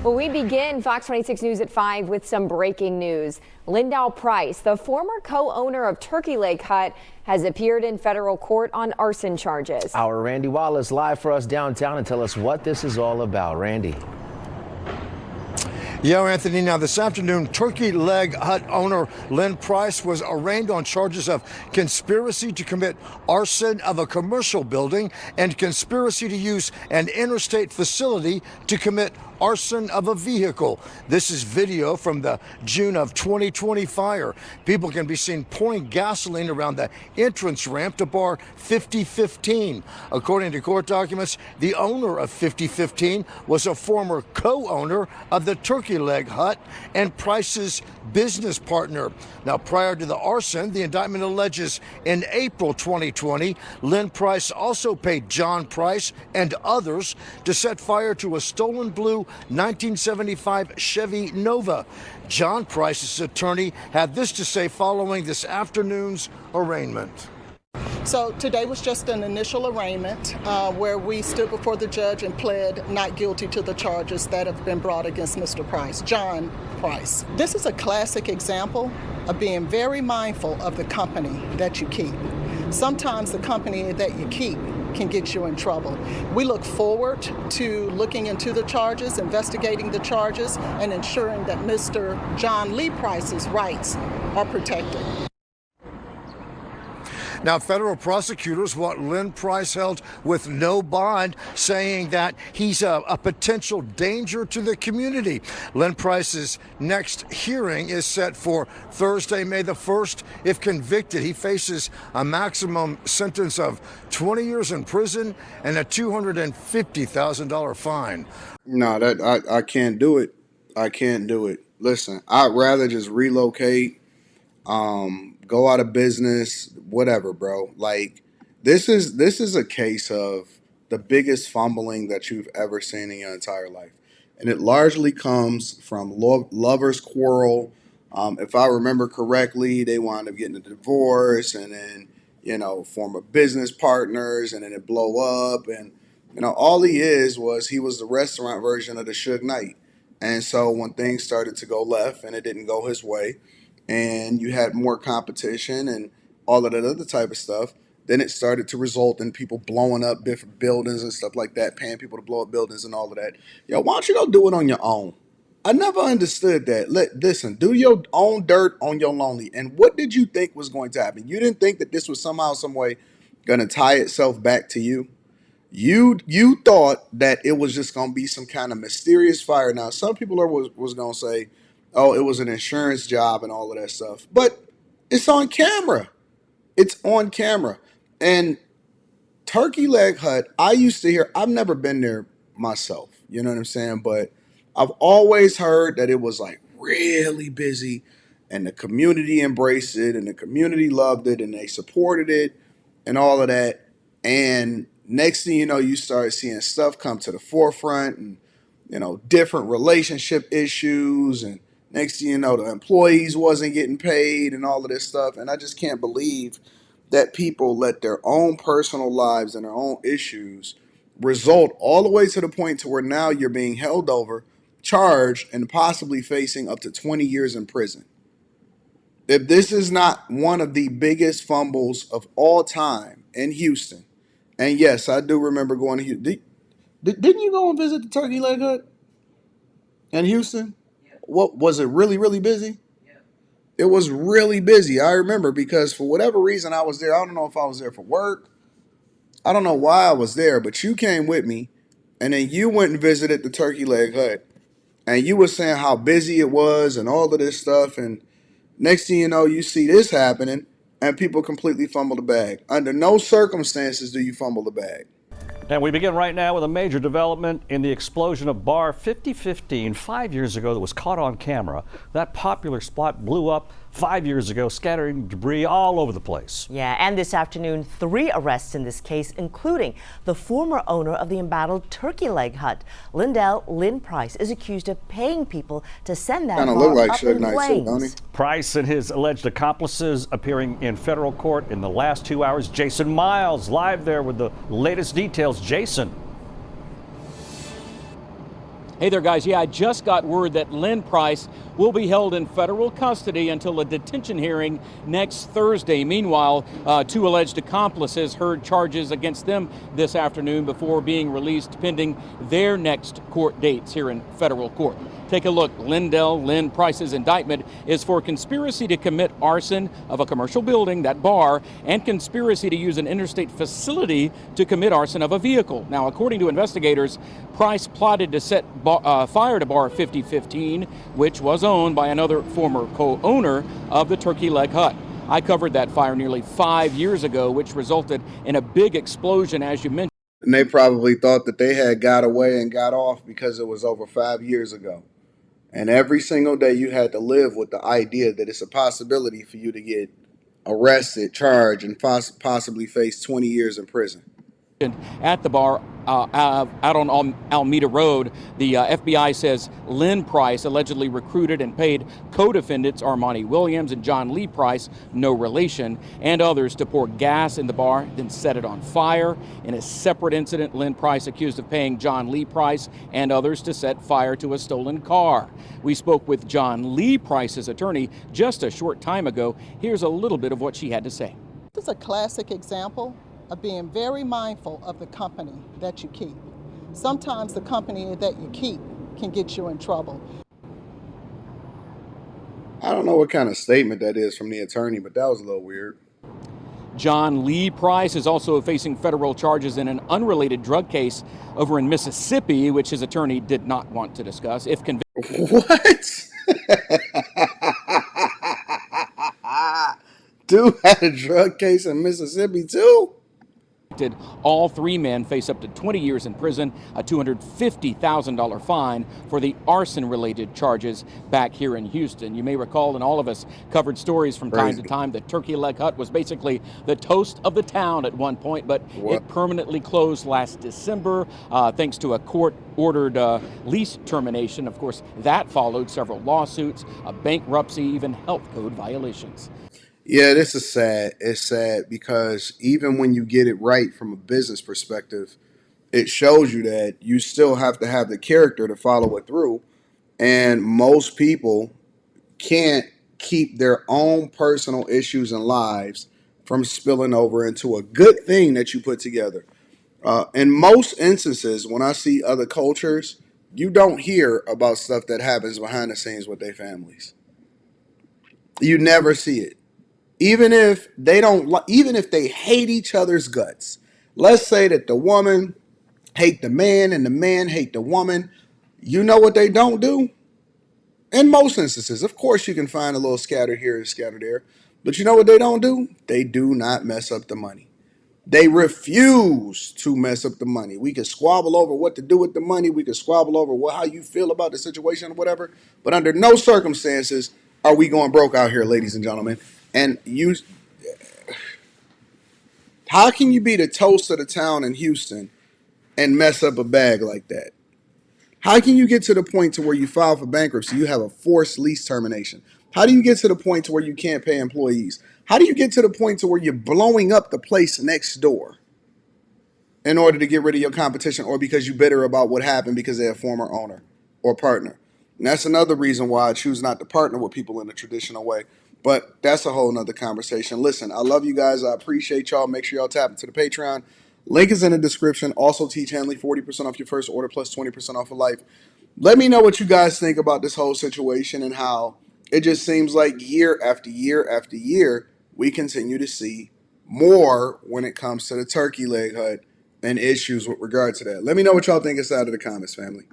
Well, we begin Fox 26 News at 5 with some breaking news. Lindell Price, the former co-owner of Turkey Leg Hut, has appeared in federal court on arson charges. Our Randy Wallace live for us downtown and tell us what this is all about. Randy. Yeah, Anthony. Now, this afternoon, Turkey Leg Hut owner Lynn Price was arraigned on charges of conspiracy to commit arson of a commercial building and conspiracy to use an interstate facility to commit arson of a vehicle. This is video from the June of 2020 fire. People can be seen pouring gasoline around the entrance ramp to bar 5015. According to court documents, the owner of 5015 was a former co-owner of the Turkey Leg Hut and Price's business partner. Now, prior to the arson, the indictment alleges in April 2020, Lynn Price also paid John Price and others to set fire to a stolen blue 1975 Chevy Nova. John Price's attorney had this to say following this afternoon's arraignment. So today was just an initial arraignment where we stood before the judge and pled not guilty to the charges that have been brought against Mr. Price, John Price. This is a classic example of being very mindful of the company that you keep. Sometimes the company that you keep can get you in trouble. We look forward to looking into the charges, investigating the charges, and ensuring that Mr. John Lee Price's rights are protected. Now, federal prosecutors want Lynn Price held with no bond, saying that he's a potential danger to the community. Lynn Price's next hearing is set for Thursday, May the 1st. If convicted, he faces a maximum sentence of 20 years in prison and a $250,000 fine. No, I can't do it. I can't do it. Listen, I'd rather just relocate, go out of business, whatever, bro. Like, this is a case of the biggest fumbling that you've ever seen in your entire life. And it largely comes from lovers' quarrel. If I remember correctly, they wound up getting a divorce and then, former business partners, and then it blow up. And, all he was the restaurant version of the Suge Knight. And so when things started to go left and it didn't go his way, and you had more competition and all of that other type of stuff, then it started to result in people blowing up different buildings and stuff like that, paying people to blow up buildings and all of that. Yo, why don't you go do it on your own? I never understood that. Listen, do your own dirt on your lonely. And what did you think was going to happen? You didn't think that this was somehow, some way going to tie itself back to you? You thought that it was just going to be some kind of mysterious fire. Now, some people was going to say, oh, it was an insurance job and all of that stuff. But it's on camera. It's on camera. And Turkey Leg Hut, I used to hear, I've never been there myself. You know what I'm saying? But I've always heard that it was like really busy and the community embraced it and the community loved it and they supported it and all of that. And next thing you know, you start seeing stuff come to the forefront and, different relationship issues, and next thing you know, the employees wasn't getting paid and all of this stuff. And I just can't believe that people let their own personal lives and their own issues result all the way to the point to where now you're being held over, charged, and possibly facing up to 20 years in prison. If this is not one of the biggest fumbles of all time in Houston, and yes, I do remember going to Houston. Didn't you go and visit the Turkey Leg Hut in Houston? What was it? Really, really busy? Yeah. It was really busy. I remember because for whatever reason I was there. I don't know if I was there for work. I don't know why I was there, but you came with me, and then you went and visited the Turkey Leg Hut, and you were saying how busy it was and all of this stuff. And next thing you know, you see this happening, and people completely fumble the bag. Under no circumstances do you fumble the bag. And we begin right now with a major development in the explosion of Bar 5015 5 years ago that was caught on camera. That popular spot blew up 5 years ago, scattering debris all over the place. Yeah, and this afternoon, 3 arrests in this case, including the former owner of the embattled Turkey Leg Hut. Lynn Price is accused of paying people to send that bar like up in flames. Price and his alleged accomplices appearing in federal court in the last 2 hours. Jason Miles live there with the latest details. Jason. Hey there, guys. Yeah, I just got word that Lynn Price will be held in federal custody until a detention hearing next Thursday. Meanwhile, two alleged accomplices heard charges against them this afternoon before being released pending their next court dates here in federal court. Take a look. Lynn Price's indictment is for conspiracy to commit arson of a commercial building, that bar, and conspiracy to use an interstate facility to commit arson of a vehicle. Now, according to investigators, Price plotted to set fire to Bar 5015, which was owned by another former co-owner of the Turkey Leg Hut. I covered that fire nearly 5 years ago, which resulted in a big explosion, as you mentioned. And they probably thought that they had got away and got off because it was over 5 years ago. And every single day you had to live with the idea that it's a possibility for you to get arrested, charged, and possibly face 20 years in prison. At the bar out on Alameda Road, the FBI says Lynn Price allegedly recruited and paid co-defendants Armani Williams and John Lee Price, no relation, and others to pour gas in the bar, then set it on fire. In a separate incident, Lynn Price accused of paying John Lee Price and others to set fire to a stolen car. We spoke with John Lee Price's attorney just a short time ago. Here's a little bit of what she had to say. This is a classic example of being very mindful of the company that you keep. Sometimes the company that you keep can get you in trouble. I don't know what kind of statement that is from the attorney, but that was a little weird. John Lee Price is also facing federal charges in an unrelated drug case over in Mississippi, which his attorney did not want to discuss. If convicted. What? Dude had a drug case in Mississippi too? All three men face up to 20 years in prison, a $250,000 fine for the arson-related charges back here in Houston. You may recall, and all of us covered stories from time to time, that Turkey Leg Hut was basically the toast of the town at one point, but it permanently closed last December thanks to a court-ordered lease termination. Of course, that followed several lawsuits, a bankruptcy, even health code violations. Yeah, this is sad. It's sad because even when you get it right from a business perspective, it shows you that you still have to have the character to follow it through. And most people can't keep their own personal issues and lives from spilling over into a good thing that you put together. In most instances, when I see other cultures, you don't hear about stuff that happens behind the scenes with their families. You never see it. Even if they even if they hate each other's guts. Let's say that the woman hate the man and the man hate the woman. You know what they don't do? In most instances, of course, you can find a little scatter here and scatter there. But you know what they don't do? They do not mess up the money. They refuse to mess up the money. We can squabble over what to do with the money. We can squabble over how you feel about the situation or whatever. But under no circumstances are we going broke out here, ladies and gentlemen. And how can you be the toast of the town in Houston and mess up a bag like that? How can you get to the point to where you file for bankruptcy, you have a forced lease termination? How do you get to the point to where you can't pay employees? How do you get to the point to where you're blowing up the place next door in order to get rid of your competition, or because you're bitter about what happened because they're a former owner or partner? And that's another reason why I choose not to partner with people in a traditional way. But that's a whole nother conversation. Listen, I love you guys. I appreciate y'all. Make sure y'all tap into the Patreon. Link is in the description. Also, teach Hanley 40% off your first order plus 20% off for life. Let me know what you guys think about this whole situation and how it just seems like year after year after year, we continue to see more when it comes to the Turkey Leg Hut and issues with regard to that. Let me know what y'all think inside of the comments, family.